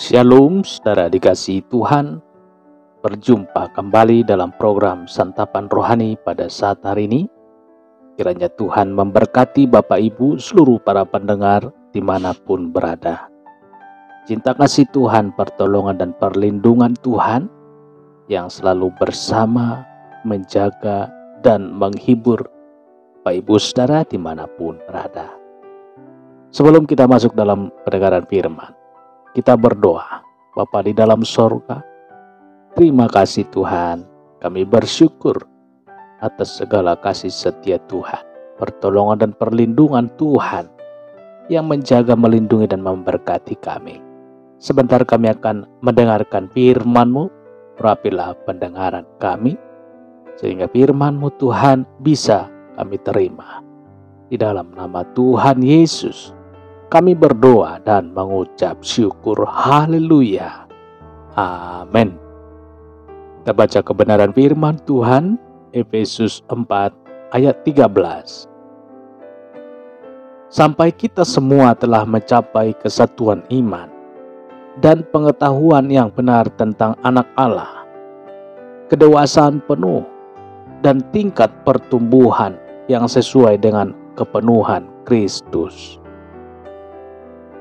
Shalom, saudara dikasihi Tuhan. Berjumpa kembali dalam program Santapan Rohani pada saat hari ini. Kiranya Tuhan memberkati Bapak Ibu seluruh para pendengar dimanapun berada. Cinta kasih Tuhan, pertolongan dan perlindungan Tuhan yang selalu bersama, menjaga dan menghibur Bapak Ibu saudara dimanapun berada. Sebelum kita masuk dalam pendengaran firman, kita berdoa. Bapa di dalam sorga, terima kasih Tuhan. Kami bersyukur atas segala kasih setia Tuhan, pertolongan dan perlindungan Tuhan yang menjaga, melindungi dan memberkati kami. Sebentar kami akan mendengarkan firman-Mu. Rapilah pendengaran kami, sehingga firman-Mu Tuhan bisa kami terima. Di dalam nama Tuhan Yesus kami berdoa dan mengucap syukur. Haleluya. Amin. Kita baca kebenaran firman Tuhan, Efesus 4 ayat 13. Sampai kita semua telah mencapai kesatuan iman dan pengetahuan yang benar tentang anak Allah, kedewasaan penuh dan tingkat pertumbuhan yang sesuai dengan kepenuhan Kristus.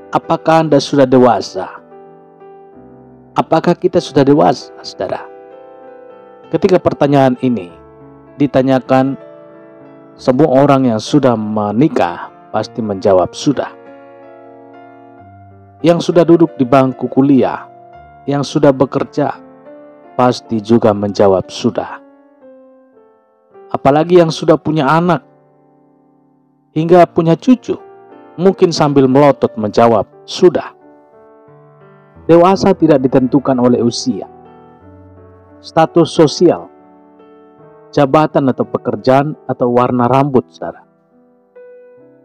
Apakah Anda sudah dewasa? Apakah kita sudah dewasa, saudara? Ketika pertanyaan ini ditanyakan, semua orang yang sudah menikah pasti menjawab sudah. Yang sudah duduk di bangku kuliah, yang sudah bekerja, pasti juga menjawab sudah. Apalagi yang sudah punya anak, hingga punya cucu, mungkin sambil melotot menjawab, sudah. Dewasa tidak ditentukan oleh usia, status sosial, jabatan atau pekerjaan, atau warna rambut, saudara.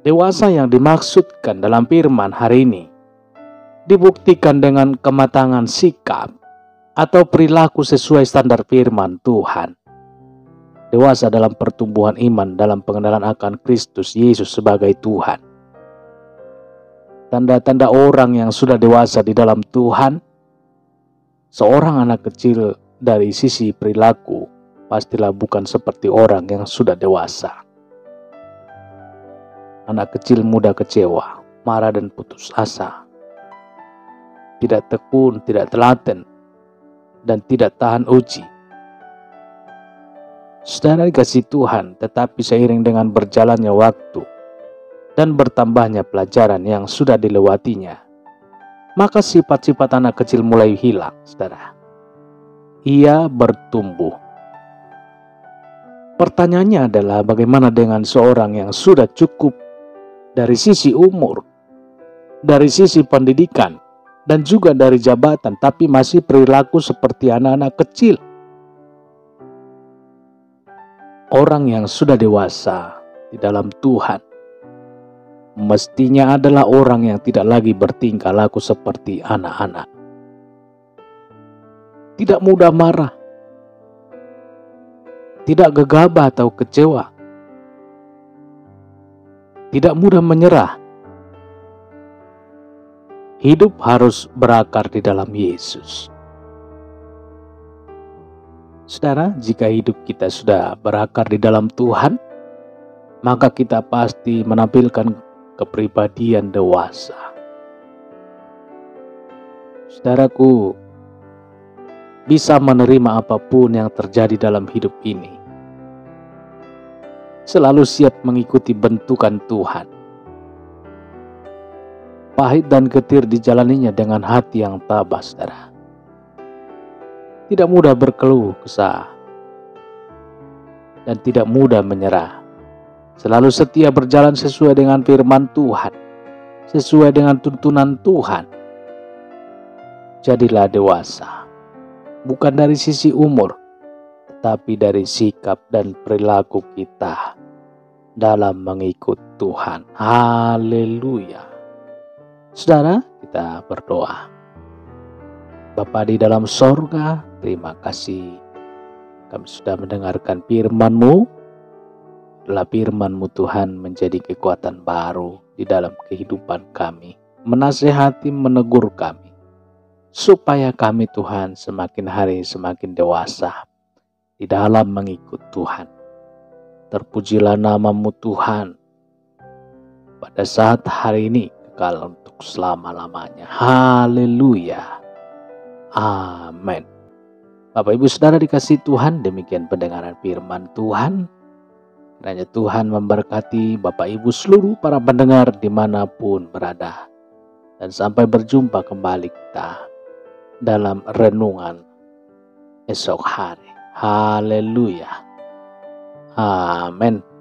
Dewasa yang dimaksudkan dalam firman hari ini dibuktikan dengan kematangan sikap atau perilaku sesuai standar firman Tuhan. Dewasa dalam pertumbuhan iman dalam pengenalan akan Kristus Yesus sebagai Tuhan. Tanda-tanda orang yang sudah dewasa di dalam Tuhan, seorang anak kecil dari sisi perilaku pastilah bukan seperti orang yang sudah dewasa. Anak kecil mudah kecewa, marah dan putus asa, tidak tekun, tidak telaten, dan tidak tahan uji. Saudara dikasihi Tuhan, tetapi seiring dengan berjalannya waktu dan bertambahnya pelajaran yang sudah dilewatinya, maka sifat-sifat anak kecil mulai hilang, saudara. Ia bertumbuh. Pertanyaannya adalah bagaimana dengan seorang yang sudah cukup dari sisi umur, dari sisi pendidikan, dan juga dari jabatan, tapi masih perilaku seperti anak-anak kecil? Orang yang sudah dewasa di dalam Tuhan mestinya adalah orang yang tidak lagi bertingkah laku seperti anak-anak. Tidak mudah marah, tidak gegabah atau kecewa, tidak mudah menyerah. Hidup harus berakar di dalam Yesus. Saudara, jika hidup kita sudah berakar di dalam Tuhan, maka kita pasti menampilkan kepribadian dewasa. Saudaraku, bisa menerima apapun yang terjadi dalam hidup ini. Selalu siap mengikuti bentukan Tuhan. Pahit dan getir dijalaninya dengan hati yang tabah, saudara. Tidak mudah berkeluh kesah dan tidak mudah menyerah. Selalu setia berjalan sesuai dengan firman Tuhan, sesuai dengan tuntunan Tuhan. Jadilah dewasa, bukan dari sisi umur, tetapi dari sikap dan perilaku kita dalam mengikut Tuhan. Haleluya. Saudara, kita berdoa. Bapa di dalam sorga, terima kasih kami sudah mendengarkan firman-Mu. Setelah firman-Mu Tuhan menjadi kekuatan baru di dalam kehidupan kami, menasehati, menegur kami, supaya kami Tuhan semakin hari semakin dewasa di dalam mengikut Tuhan. Terpujilah nama-Mu Tuhan pada saat hari ini kekal untuk selama-lamanya. Haleluya. Amin. Bapak Ibu Saudara dikasihi Tuhan, demikian pendengaran firman Tuhan. Kiranya Tuhan memberkati Bapak Ibu seluruh para pendengar dimanapun berada. Dan sampai berjumpa kembali kita dalam renungan esok hari. Haleluya. Amin.